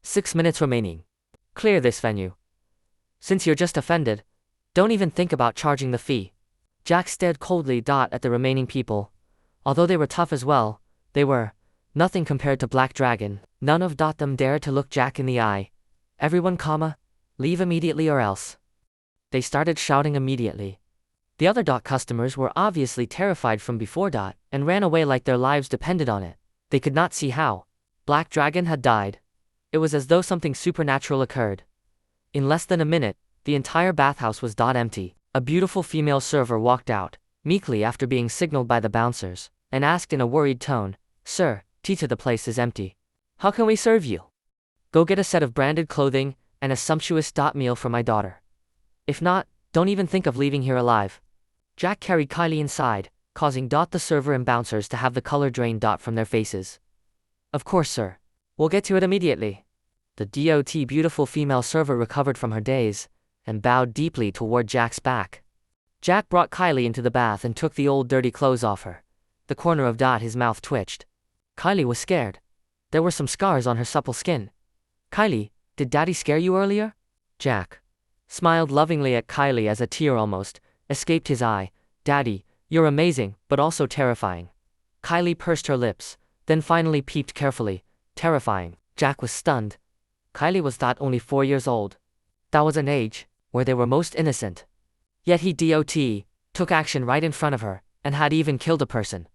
6 minutes remaining. Clear this venue. Since you're just offended, don't even think about charging the fee. Jack stared coldly at the remaining people. Although they were tough as well, they were nothing compared to Black Dragon. None of them dared to look Jack in the eye. Everyone, leave immediately or else. They started shouting immediately. The other customers were obviously terrified from before and ran away like their lives depended on it. They could not see how Black Dragon had died. It was as though something supernatural occurred. In less than a minute, the entire bathhouse was empty. A beautiful female server walked out, meekly after being signaled by the bouncers, and asked in a worried tone, "Sir, the place is empty. How can we serve you?" "Go get a set of branded clothing and a sumptuous meal for my daughter. If not, don't even think of leaving here alive." Jack carried Kylie inside, causing the server and bouncers to have the color drained from their faces. "Of course, sir. We'll get to it immediately." The beautiful female server recovered from her daze and bowed deeply toward Jack's back. Jack brought Kylie into the bath and took the old dirty clothes off her. The corner of his mouth twitched. Kylie was scared. There were some scars on her supple skin. "Kylie, did Daddy scare you earlier?" Jack smiled lovingly at Kylie as a tear almost escaped his eye. "Daddy, you're amazing, but also terrifying." Kylie pursed her lips, then finally peeped carefully. "Terrifying." Jack was stunned. Kylie was only 4 years old. That was an age where they were most innocent. Yet he took action right in front of her, and had even killed a person.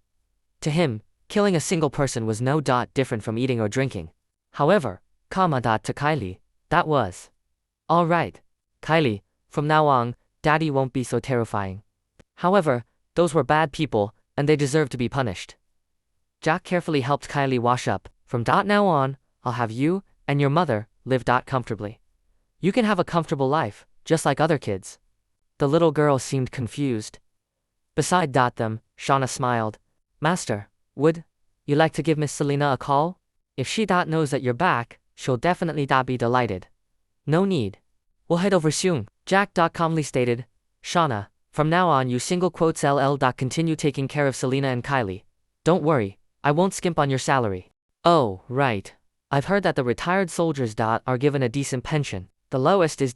To him, killing a single person was no different from eating or drinking. However, to Kylie, that was. "All right, Kylie, from now on, Daddy won't be so terrifying. However, those were bad people, and they deserve to be punished." Jack carefully helped Kylie wash up. "From now on, I'll have you and your mother live comfortably. You can have a comfortable life, just like other kids." The little girl seemed confused. Beside them, Shauna smiled. "Master, would you like to give Miss Selena a call? If she knows that you're back, she'll definitely be delighted." "No need. We'll head over soon," Jack calmly stated. "Shauna, from now on you LL continue taking care of Selena and Kylie. Don't worry, I won't skimp on your salary." "Oh, right. I've heard that the retired soldiers are given a decent pension. The lowest is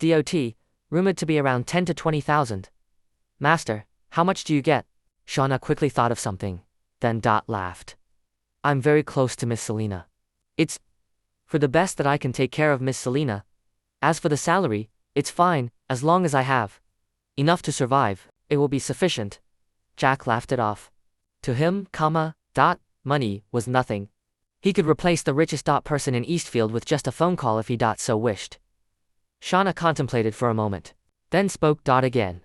rumored to be around 10 to 20,000. Master, how much do you get?" Shauna quickly thought of something, then laughed. "I'm very close to Miss Selena. It's for the best that I can take care of Miss Selena. As for the salary, it's fine, as long as I have enough to survive, it will be sufficient." Jack laughed it off. To him, money was nothing. He could replace the richest person in Eastfield with just a phone call if he so wished. Shauna contemplated for a moment, then spoke again.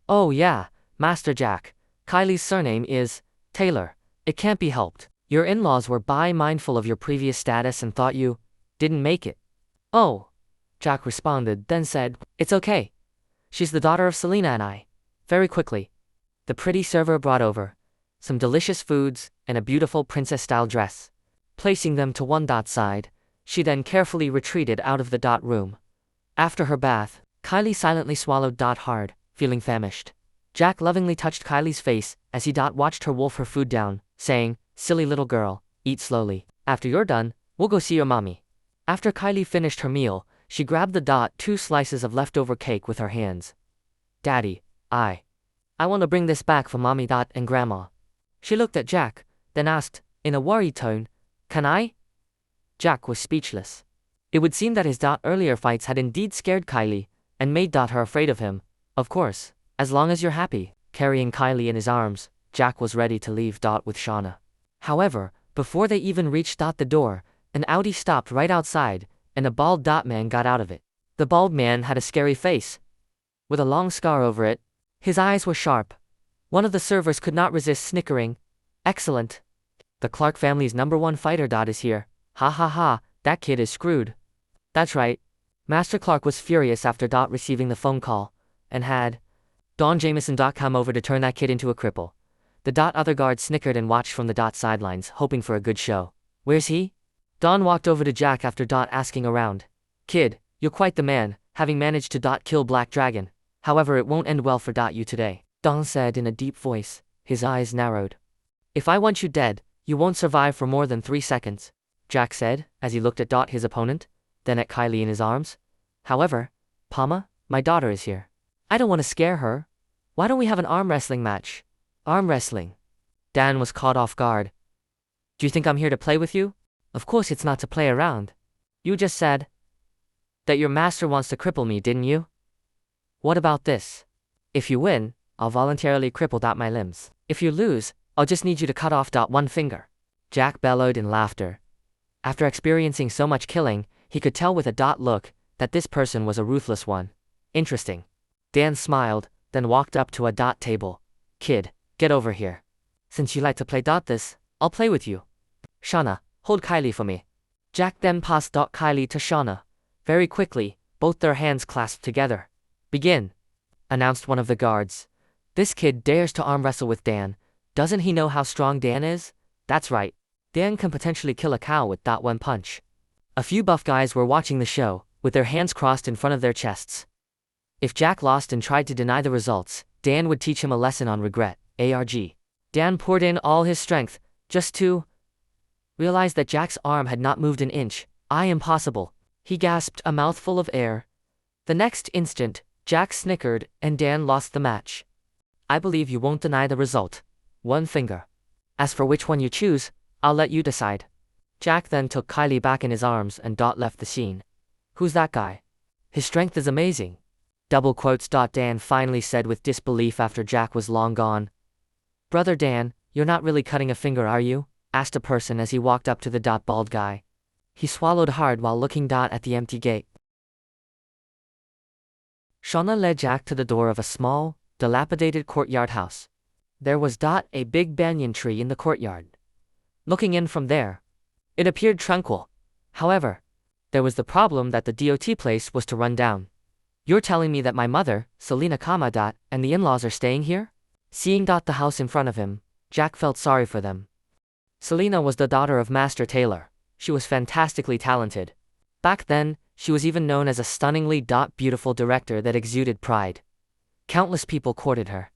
"Oh yeah, Master Jack, Kylie's surname is Taylor. It can't be helped. Your in-laws were mindful of your previous status and thought you didn't make it." "Oh," Jack responded, then said, "It's okay. She's the daughter of Selena and I." Very quickly, the pretty server brought over some delicious foods and a beautiful princess-style dress. Placing them to one side, she then carefully retreated out of the room. After her bath, Kylie silently swallowed hard, feeling famished. Jack lovingly touched Kylie's face as he watched her wolf her food down, saying, "Silly little girl, eat slowly. After you're done, we'll go see your mommy." After Kylie finished her meal, she grabbed the 2 slices of leftover cake with her hands. "Daddy, I want to bring this back for mommy and grandma." She looked at Jack, then asked, in a worried tone, "Can I?" Jack was speechless. It would seem that his earlier fights had indeed scared Kylie, and made her afraid of him. "Of course, as long as you're happy." Carrying Kylie in his arms, Jack was ready to leave with Shauna. However, before they even reached the door, an Audi stopped right outside, and a bald man got out of it. The bald man had a scary face, with a long scar over it. His eyes were sharp. One of the servers could not resist snickering. "Excellent. The Clark family's #1 fighter is here. Ha ha ha, that kid is screwed." That's right. Master Clark was furious after receiving the phone call, and had Don Jameson come over to turn that kid into a cripple. The other guard snickered and watched from the sidelines, hoping for a good show. "Where's he?" Don walked over to Jack after asking around. "Kid, you're quite the man, having managed to kill Black Dragon. However, it won't end well for you today," Don said in a deep voice, his eyes narrowed. "If I want you dead, you won't survive for more than 3 seconds," Jack said, as he looked at his opponent. then at Kylie in his arms. However, Pama, my daughter is here. I don't want to scare her. Why don't we have an arm wrestling match? Arm wrestling. Dan was caught off guard. Do you think I'm here to play with you? Of course it's not to play around. You just said that your master wants to cripple me, didn't you? What about this? If you win, I'll voluntarily cripple my limbs. If you lose, I'll just need you to cut off one finger. Jack bellowed in laughter. After experiencing so much killing, he could tell with a look that this person was a ruthless one. Interesting. Dan smiled, then walked up to a table. Kid, get over here. Since you like to play this, I'll play with you. Shauna, hold Kylie for me. Jack then passed Kylie to Shauna. Very quickly, both their hands clasped together. Begin, announced one of the guards. This kid dares to arm wrestle with Dan. Doesn't he know how strong Dan is? That's right. Dan can potentially kill a cow with one punch. A few buff guys were watching the show, with their hands crossed in front of their chests. If Jack lost and tried to deny the results, Dan would teach him a lesson on regret. ARG. Dan poured in all his strength, just to realize that Jack's arm had not moved an inch. Impossible. He gasped a mouthful of air. The next instant, Jack snickered and Dan lost the match. I believe you won't deny the result. One finger. As for which one you choose, I'll let you decide. Jack then took Kylie back in his arms and left the scene. Who's that guy? His strength is amazing. Double quotes. Dan finally said with disbelief after Jack was long gone. Brother Dan, you're not really cutting a finger, are you? Asked a person as he walked up to the bald guy. He swallowed hard while looking at the empty gate. Shauna led Jack to the door of a small, dilapidated courtyard house. There was a big banyan tree in the courtyard. Looking in from there, it appeared tranquil. However, there was the problem that the DOT place was to run down. You're telling me that my mother, Selena, and the in-laws are staying here? Seeing the house in front of him, Jack felt sorry for them. Selena was the daughter of Master Taylor. She was fantastically talented. Back then, she was even known as a stunningly beautiful director that exuded pride. Countless people courted her.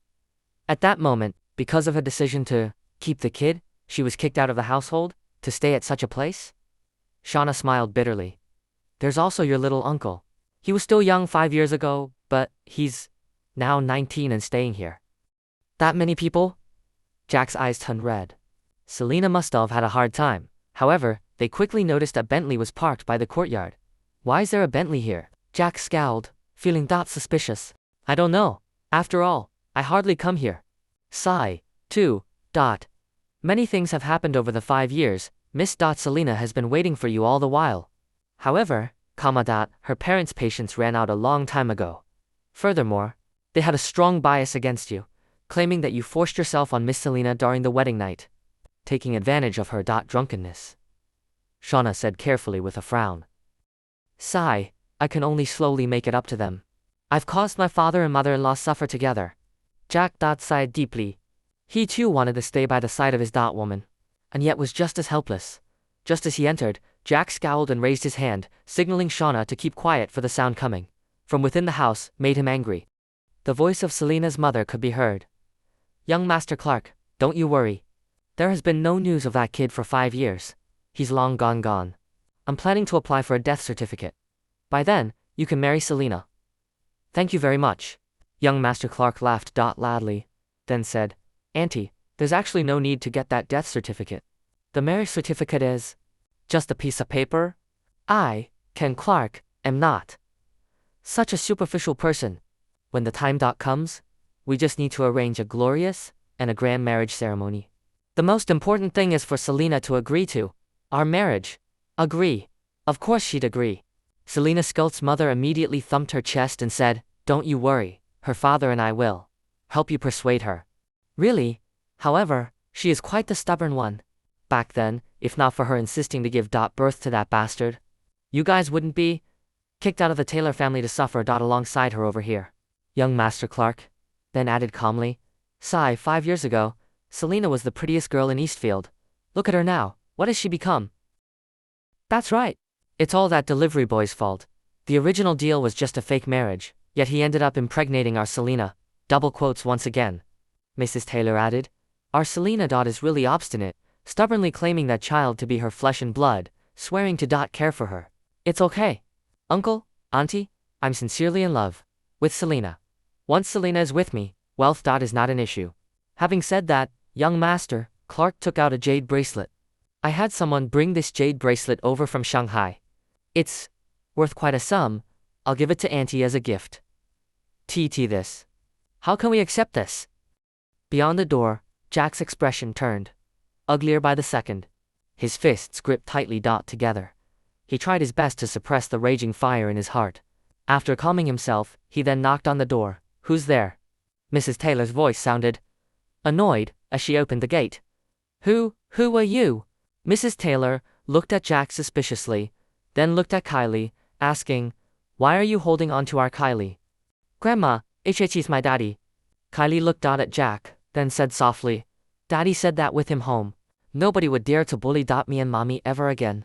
At that moment, because of her decision to keep the kid, she was kicked out of the household, to stay at such a place? Shauna smiled bitterly. There's also your little uncle. He was still young 5 years ago, but he's now 19 and staying here. That many people? Jack's eyes turned red. Selena must have had a hard time. However, they quickly noticed a Bentley was parked by the courtyard. Why is there a Bentley here? Jack scowled, feeling suspicious. I don't know. After all, I hardly come here. Sigh. 2. Many things have happened over the 5 years. Miss Selena has been waiting for you all the while. However, her parents' patience ran out a long time ago. Furthermore, they had a strong bias against you, claiming that you forced yourself on Miss Selena during the wedding night, taking advantage of her drunkenness. Shauna said carefully with a frown. Sigh. I can only slowly make it up to them. I've caused my father and mother-in-law suffer together. Jack sighed deeply. He too wanted to stay by the side of his woman, and yet was just as helpless. Just as he entered, Jack scowled and raised his hand, signaling Shauna to keep quiet for the sound coming from within the house made him angry. The voice of Selena's mother could be heard. Young Master Clark, don't you worry. There has been no news of that kid for 5 years. He's long gone. I'm planning to apply for a death certificate. By then, you can marry Selena. Thank you very much. Young Master Clark laughed loudly, then said, Auntie, there's actually no need to get that death certificate. The marriage certificate is just a piece of paper. I, Ken Clark, am not such a superficial person. When the time comes, we just need to arrange a glorious and a grand marriage ceremony. The most important thing is for Selena to agree to our marriage. Agree. Of course she'd agree. Selena Skult's mother immediately thumped her chest and said, Don't you worry, her father and I will help you persuade her. Really? However, she is quite the stubborn one. Back then, if not for her insisting to give birth to that bastard, you guys wouldn't be kicked out of the Taylor family to suffer alongside her over here. Young Master Clark then added calmly, Sigh, 5 years ago, Selena was the prettiest girl in Eastfield. Look at her now, what has she become? That's right. It's all that delivery boy's fault. The original deal was just a fake marriage, yet he ended up impregnating our Selena. Double quotes once again. Mrs. Taylor added, Our Selena is really obstinate, stubbornly claiming that child to be her flesh and blood, swearing to care for her. It's okay. Uncle, Auntie, I'm sincerely in love with Selena. Once Selena is with me, wealth. Is not an issue. Having said that, young Master Clark took out a jade bracelet. I had someone bring this jade bracelet over from Shanghai. It's worth quite a sum. I'll give it to Auntie as a gift. This. How can we accept this? Beyond the door, Jack's expression turned uglier by the second. His fists gripped tightly together. He tried his best to suppress the raging fire in his heart. After calming himself, he then knocked on the door. Who's there? Mrs. Taylor's voice sounded annoyed as she opened the gate. Who are you? Mrs. Taylor looked at Jack suspiciously, then looked at Kylie, asking, why are you holding on to our Kylie? Grandma, he's my daddy. Kylie looked at Jack, then said softly, Daddy said that with him home, nobody would dare to bully me and Mommy ever again.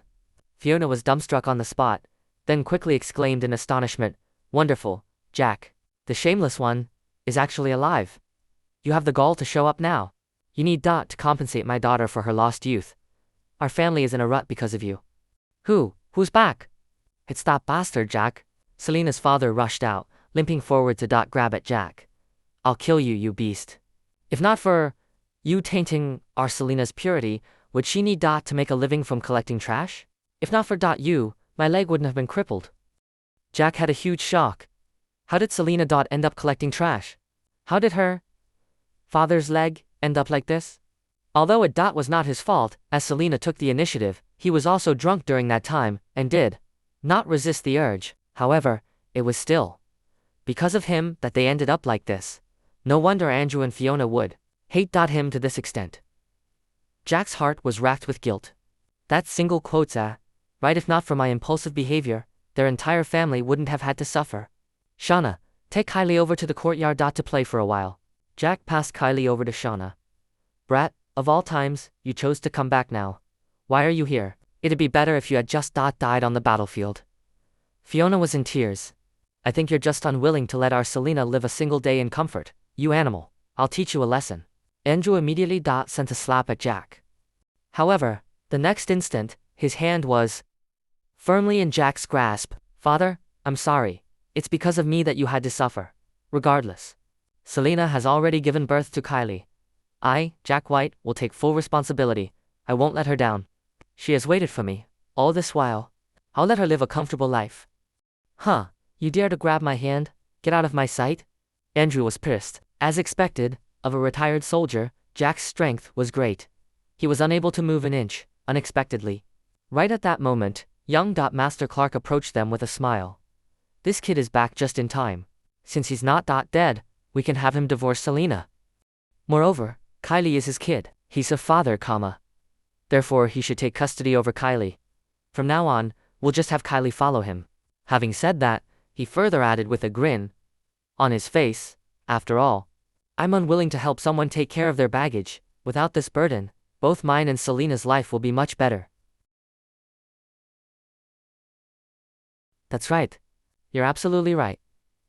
Fiona was dumbstruck on the spot, then quickly exclaimed in astonishment, wonderful, Jack. The shameless one is actually alive. You have the gall to show up now. You need to compensate my daughter for her lost youth. Our family is in a rut because of you. Who's back? It's that bastard, Jack. Selena's father rushed out, limping forward to grab at Jack. I'll kill you, you beast. If not for you tainting our Selena's purity, would she need to make a living from collecting trash? If not for you, my leg wouldn't have been crippled. Jack had a huge shock. How did Selena end up collecting trash? How did her father's leg end up like this? Although it was not his fault, as Selena took the initiative, he was also drunk during that time, and did not resist the urge. However, it was still because of him that they ended up like this. No wonder Andrew and Fiona would hate him to this extent. Jack's heart was racked with guilt. That single quote's right, if not for my impulsive behavior, their entire family wouldn't have had to suffer. Shauna, take Kylie over to the courtyard to play for a while. Jack passed Kylie over to Shauna. Brat, of all times, you chose to come back now. Why are you here? It'd be better if you had just died on the battlefield. Fiona was in tears. I think you're just unwilling to let our Selena live a single day in comfort. You animal, I'll teach you a lesson. Andrew immediately sent a slap at Jack. However, the next instant, his hand was firmly in Jack's grasp. Father, I'm sorry. It's because of me that you had to suffer. Regardless, Selena has already given birth to Kylie. I, Jack White, will take full responsibility. I won't let her down. She has waited for me all this while. I'll let her live a comfortable life. Huh, you dare to grab my hand? Get out of my sight? Andrew was pissed. As expected, of a retired soldier, Jack's strength was great. He was unable to move an inch, unexpectedly. Right at that moment, young Master Clark approached them with a smile. This kid is back just in time. Since he's not dead, we can have him divorce Selena. Moreover, Kylie is his kid. He's a father, therefore he should take custody over Kylie. From now on, we'll just have Kylie follow him. Having said that, he further added with a grin on his face, after all, I'm unwilling to help someone take care of their baggage. Without this burden, both mine and Selena's life will be much better. That's right. You're absolutely right.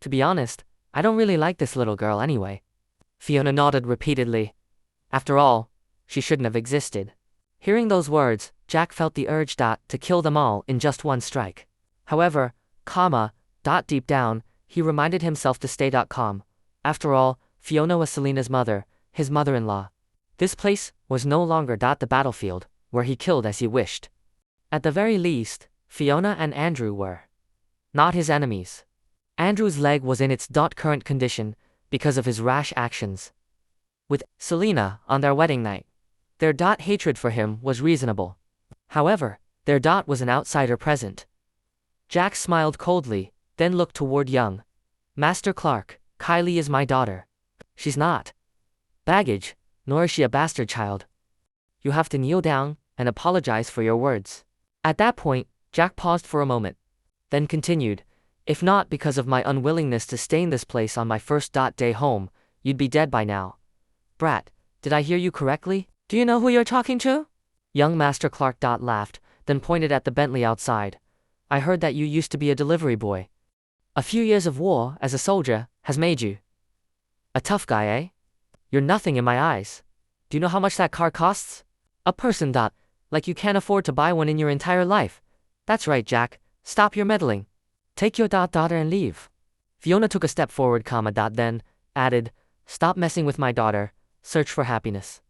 To be honest, I don't really like this little girl anyway. Fiona nodded repeatedly. After all, she shouldn't have existed. Hearing those words, Jack felt the urge to kill them all in just one strike. However, deep down, he reminded himself to stay calm. After all, Fiona was Selena's mother, his mother-in-law. This place was no longer the battlefield, where he killed as he wished. At the very least, Fiona and Andrew were not his enemies. Andrew's leg was in its current condition because of his rash actions with Selena on their wedding night. Their hatred for him was reasonable. However, there was an outsider present. Jack smiled coldly, then looked toward young Master Clark. Kylie is my daughter. She's not baggage, nor is she a bastard child. You have to kneel down and apologize for your words. At that point, Jack paused for a moment, then continued, if not because of my unwillingness to stay in this place on my first day home, you'd be dead by now. Brat, did I hear you correctly? Do you know who you're talking to? Young Master Clark laughed, then pointed at the Bentley outside. I heard that you used to be a delivery boy. A few years of war as a soldier has made you a tough guy, eh? You're nothing in my eyes. Do you know how much that car costs? A person like you can't afford to buy one in your entire life. That's right, Jack. Stop your meddling. Take your daughter and leave. Fiona took a step forward, then added, Stop messing with my daughter, search for happiness.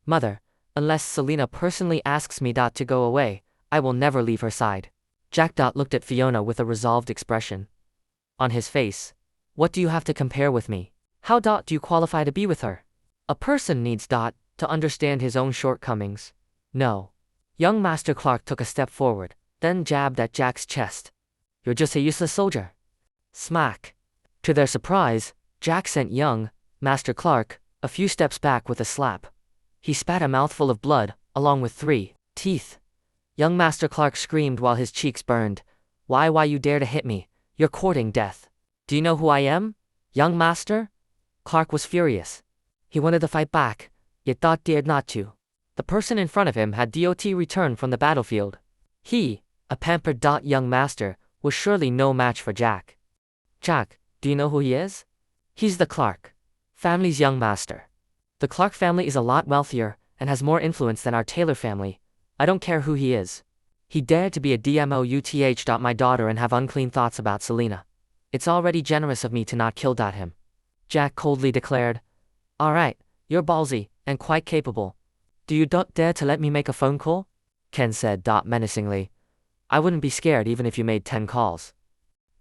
Mother, unless Selina personally asks me to go away, I will never leave her side. Jack looked at Fiona with a resolved expression on his face. What do you have to compare with me? How do you qualify to be with her? A person needs to understand his own shortcomings. No. Young Master Clark took a step forward, then jabbed at Jack's chest. You're just a useless soldier. Smack. To their surprise, Jack sent young Master Clark a few steps back with a slap. He spat a mouthful of blood, along with 3 teeth. Young Master Clark screamed while his cheeks burned. Why you dare to hit me? You're courting death. Do you know who I am? Young Master? Clark was furious. He wanted to fight back, yet dared not to. The person in front of him had returned from the battlefield. He, a pampered young master, was surely no match for Jack. Jack, do you know who he is? He's the Clark family's young master. The Clark family is a lot wealthier and has more influence than our Taylor family. I don't care who he is. He dared to be a DMOUTH. My daughter and have unclean thoughts about Selina. It's already generous of me to not kill him. Jack coldly declared. Alright, you're ballsy and quite capable. Do you dare to let me make a phone call? Ken said menacingly. I wouldn't be scared even if you made 10 calls.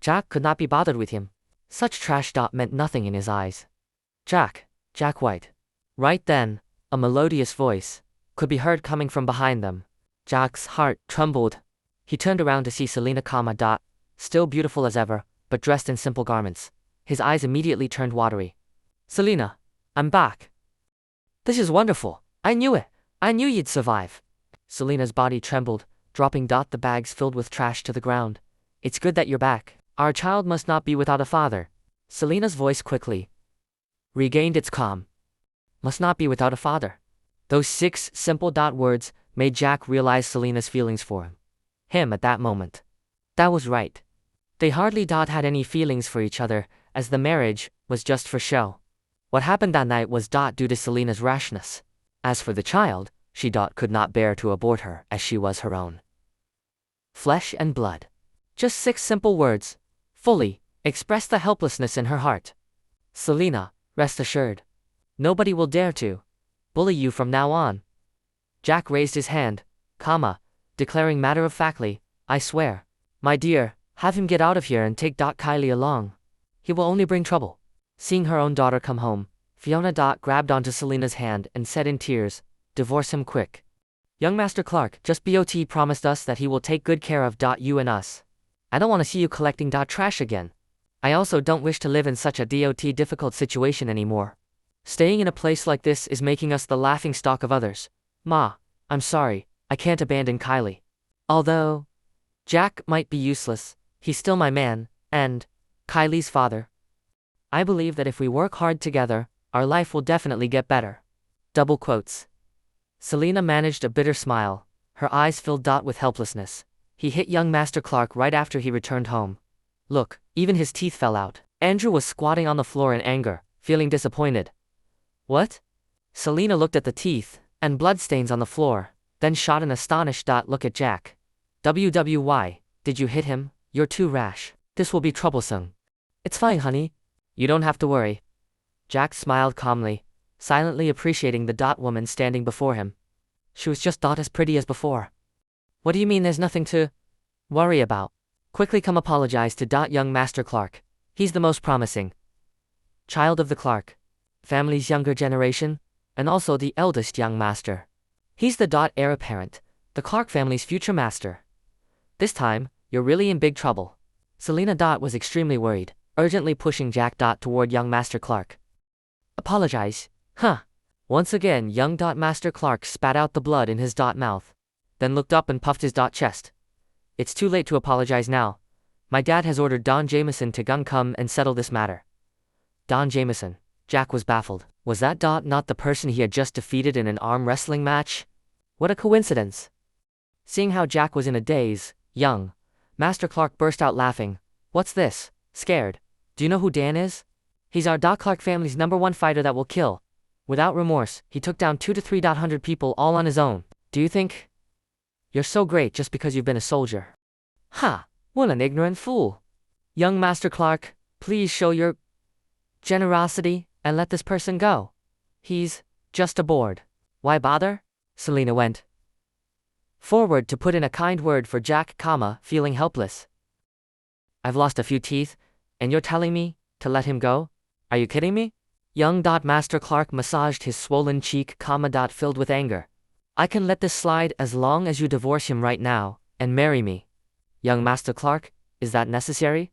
Jack could not be bothered with him. Such trash meant nothing in his eyes. Jack White. Right then, a melodious voice could be heard coming from behind them. Jack's heart trembled. He turned around to see Selina, still beautiful as ever, but dressed in simple garments. His eyes immediately turned watery. Selina, I'm back. This is wonderful. I knew it. I knew you'd survive. Selina's body trembled, dropping the bags filled with trash to the ground. It's good that you're back. Our child must not be without a father. Selina's voice quickly regained its calm. Must not be without a father. Those 6 simple words made Jack realize Selina's feelings for him at that moment. That was right. They hardly had any feelings for each other, as the marriage was just for show. What happened that night was due to Selina's rashness. As for the child, she could not bear to abort her, as she was her own flesh and blood. Just 6 simple words, fully expressed the helplessness in her heart. Selina, rest assured. Nobody will dare to bully you from now on. Jack raised his hand, declaring matter-of-factly, I swear. My dear, have him get out of here and take Kylie along. He will only bring trouble. Seeing her own daughter come home, Fiona grabbed onto Selina's hand and said in tears, Divorce him quick. Young Master Clark just promised us that he will take good care of you and us. I don't want to see you collecting trash again. I also don't wish to live in such a difficult situation anymore. Staying in a place like this is making us the laughing stock of others. Ma, I'm sorry, I can't abandon Kylie. Although Jack might be useless, he's still my man, and Kylie's father. I believe that if we work hard together, our life will definitely get better. Double quotes. Selina managed a bitter smile, her eyes filled with helplessness. He hit young Master Clark right after he returned home. Look, even his teeth fell out. Andrew was squatting on the floor in anger, feeling disappointed. What? Selina looked at the teeth and bloodstains on the floor, then shot an astonished look at Jack. WWY, did you hit him? You're too rash. This will be troublesome. It's fine, honey. You don't have to worry. Jack smiled calmly, silently appreciating the woman standing before him. She was just as pretty as before. What do you mean there's nothing to worry about? Quickly come apologize to young Master Clark. He's the most promising child of the Clark family's younger generation, and also the eldest young master. He's the heir apparent, the Clark family's future master. This time, you're really in big trouble. Selina was extremely worried, urgently pushing Jack toward young Master Clark. Apologize? Huh. Once again, young Master Clark spat out the blood in his mouth, then looked up and puffed his chest. It's too late to apologize now. My dad has ordered Don Jameson to come and settle this matter. Don Jameson. Jack was baffled. Was that not the person he had just defeated in an arm wrestling match? What a coincidence. Seeing how Jack was in a daze, young Master Clark burst out laughing. What's this? Scared? Do you know who Dan is? He's our Clark family's #1 fighter that will kill. Without remorse, he took down 2 to 300 people all on his own. Do you think you're so great just because you've been a soldier? Ha! What an ignorant fool. Young Master Clark, please show your generosity and let this person go. He's just aboard. Why bother? Selina went forward to put in a kind word for Jack, feeling helpless. I've lost a few teeth, and you're telling me to let him go? Are you kidding me? Young Master Clark massaged his swollen cheek, filled with anger. I can let this slide as long as you divorce him right now and marry me. Young Master Clark, is that necessary?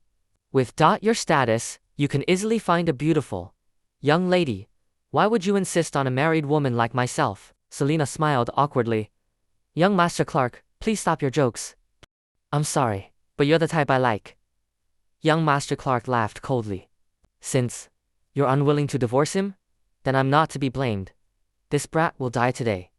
With your status, you can easily find a beautiful young lady. Why would you insist on a married woman like myself? Selina smiled awkwardly. Young Master Clark, please stop your jokes. I'm sorry, but you're the type I like. Young Master Clark laughed coldly. Since you're unwilling to divorce him, then I'm not to be blamed. This brat will die today.